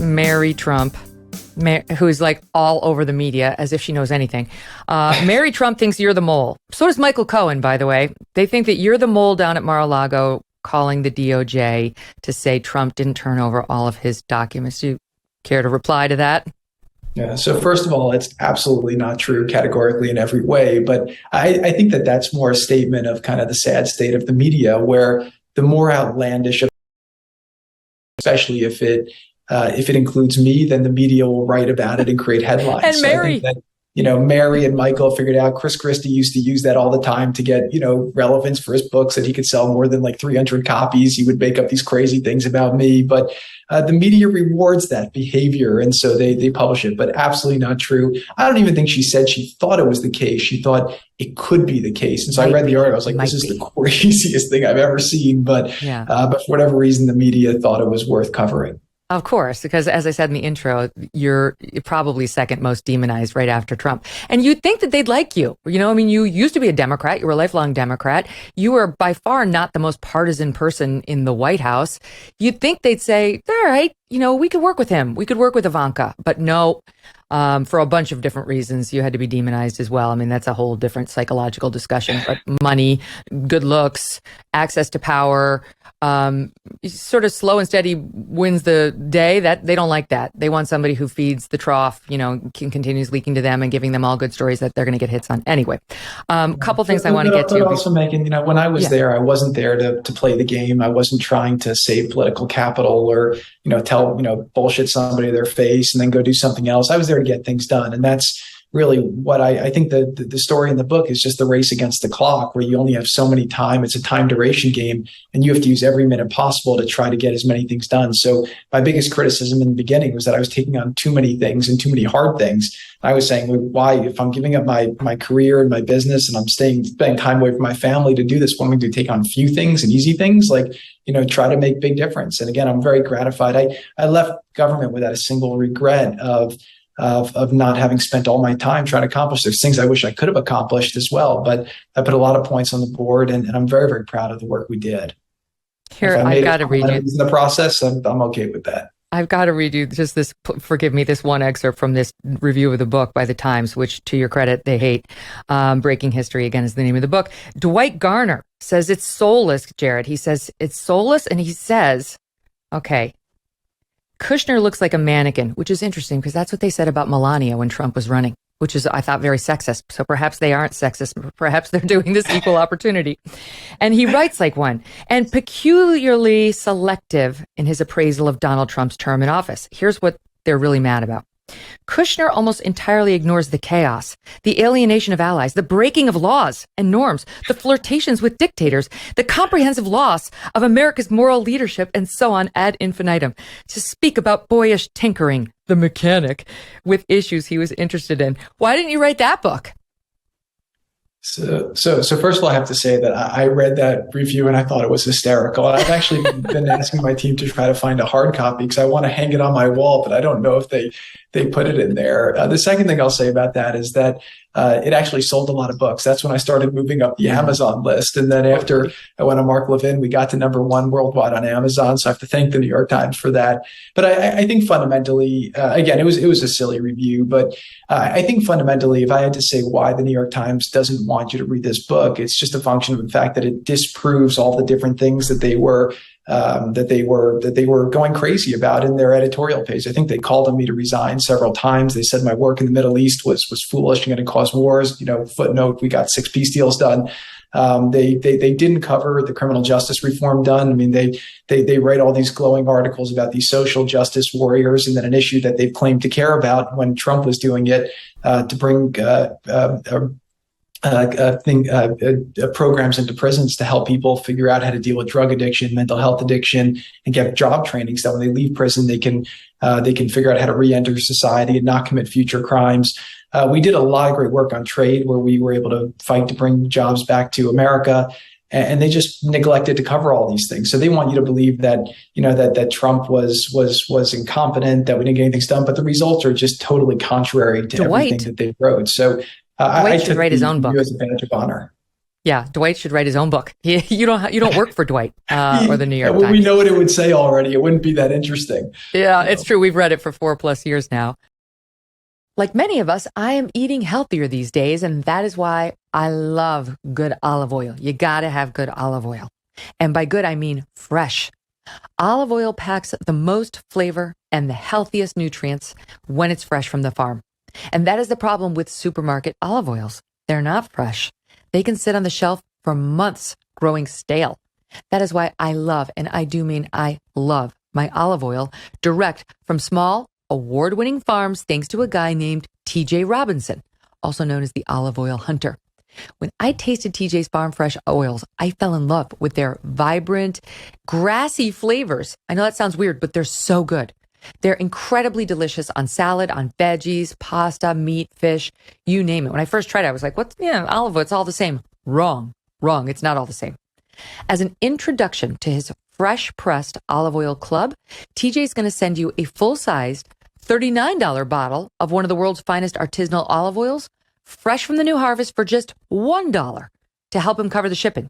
Mary Trump, who's like all over the media as if she knows anything. Mary Trump thinks you're the mole. So does Michael Cohen, by the way. They think that you're the mole down at Mar-a-Lago calling the DOJ to say Trump didn't turn over all of his documents. Do you care to reply to that? Yeah. So first of all, it's absolutely not true categorically in every way. But I think that that's more a statement of kind of the sad state of the media, where the more outlandish, especially if it includes me, then the media will write about it and create headlines. And Mary. So I think that, Mary and Michael figured out Chris Christie used to use that all the time to get, relevance for his books, that he could sell more than like 300 copies. He would make up these crazy things about me, but the media rewards that behavior. And so they publish it, but absolutely not true. I don't even think she said she thought it was the case. She thought it could be the case. And so I read the article. I was like, this is the craziest thing I've ever seen. But for whatever reason, the media thought it was worth covering. Of course, because as I said in the intro, you're probably second most demonized right after Trump. And you'd think that they'd like you. You used to be a Democrat. You were a lifelong Democrat. You were by far not the most partisan person in the White House. You'd think they'd say, all right, we could work with him. We could work with Ivanka. But no, for a bunch of different reasons, you had to be demonized as well. I mean, that's a whole different psychological discussion. But money, good looks, access to power, sort of slow and steady wins the day. That they don't like that. They want somebody who feeds the trough, continues leaking to them and giving them all good stories that they're going to get hits on. Anyway, couple things I want to get to. But also, Megyn, when I was there, I wasn't there to play the game. I wasn't trying to save political capital or, tell, bullshit somebody to their face and then go do something else. I was there to get things done. And that's really what I think the story in the book is just the race against the clock, where you only have so many time. It's a time duration game, and you have to use every minute possible to try to get as many things done. So my biggest criticism in the beginning was that I was taking on too many things and too many hard things. I was saying, well, why, if I'm giving up my career and my business and I'm spending time away from my family to do this, what am I going to take on a few things and easy things, like, try to make big difference. And again, I'm very gratified. I left government without a single regret of not having spent all my time trying to accomplish. There's things I wish I could have accomplished as well, but I put a lot of points on the board, and I'm very, very proud of the work we did. Here, I've got to read you. In the process, I'm okay with that. I've got to read you just this, forgive me, this one excerpt from this review of the book by the Times, which, to your credit, they hate. Breaking History, again, is the name of the book. Dwight Garner says it's soulless, Jared. He says it's soulless, and he says, okay, Kushner looks like a mannequin, which is interesting because that's what they said about Melania when Trump was running, which is, I thought, very sexist. So perhaps they aren't sexist. Perhaps they're doing this equal opportunity. And he writes like one, and peculiarly selective in his appraisal of Donald Trump's term in office. Here's what they're really mad about. Kushner almost entirely ignores the chaos, the alienation of allies, the breaking of laws and norms, the flirtations with dictators, the comprehensive loss of America's moral leadership, and so on ad infinitum, to speak about boyish tinkering, the mechanic, with issues he was interested in. Why didn't you write that book? So first of all, I have to say that I read that review and I thought it was hysterical. I've actually been asking my team to try to find a hard copy because I want to hang it on my wall, but I don't know if they put it in there. The second thing I'll say about that is that it actually sold a lot of books. That's when I started moving up the Amazon list. And then after I went on Mark Levin, we got to #1 worldwide on Amazon. So I have to thank the New York Times for that. But I think fundamentally, again, it was a silly review, but I think fundamentally, if I had to say why the New York Times doesn't want you to read this book, it's just a function of the fact that it disproves all the different things that they were going crazy about in their editorial page. I think they called on me to resign several times. They said my work in the Middle East was foolish and going to cause wars. Footnote, we got 6 peace deals done. They didn't cover the criminal justice reform done. I mean, they write all these glowing articles about these social justice warriors, and then an issue that they've claimed to care about when Trump was doing it, to bring programs into prisons to help people figure out how to deal with drug addiction, mental health addiction, and get job training so that when they leave prison, they can figure out how to re-enter society and not commit future crimes. We did a lot of great work on trade, where we were able to fight to bring jobs back to America, and they just neglected to cover all these things. So they want you to believe that that Trump was incompetent, that we didn't get anything done, but the results are just totally contrary to everything that they wrote. So I took write his own book as a badge of honor. Yeah, Dwight should write his own book. You don't work for Dwight or the New York Times. We know what it would say already. It wouldn't be that interesting. Yeah, it's true. We've read it for 4+ years now. Like many of us, I am eating healthier these days, and that is why I love good olive oil. You got to have good olive oil. And by good, I mean fresh. Olive oil packs the most flavor and the healthiest nutrients when it's fresh from the farm. And that is the problem with supermarket olive oils. They're not fresh. They can sit on the shelf for months growing stale. That is why I love, and I do mean I love, my olive oil direct from small, award-winning farms thanks to a guy named TJ Robinson, also known as the olive oil hunter. When I tasted TJ's Farm Fresh oils, I fell in love with their vibrant, grassy flavors. I know that sounds weird, but they're so good. They're incredibly delicious on salad, on veggies, pasta, meat, fish, you name it. When I first tried it, I was like, olive oil, it's all the same. Wrong. It's not all the same. As an introduction to his fresh pressed olive oil club, TJ is going to send you a full-sized $39 bottle of one of the world's finest artisanal olive oils, fresh from the new harvest for just $1 to help him cover the shipping.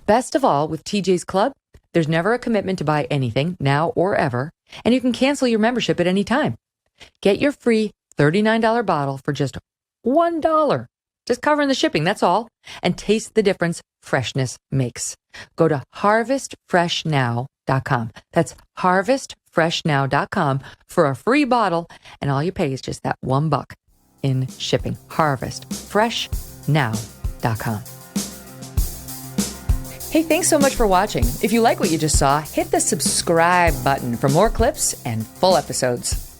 Best of all, with TJ's club, there's never a commitment to buy anything now or ever, and you can cancel your membership at any time. Get your free $39 bottle for just $1, just covering the shipping, that's all, and taste the difference freshness makes. Go to harvestfreshnow.com. That's harvestfreshnow.com for a free bottle, and all you pay is just that $1 in shipping. harvestfreshnow.com. Hey, thanks so much for watching. If you like what you just saw, hit the subscribe button for more clips and full episodes.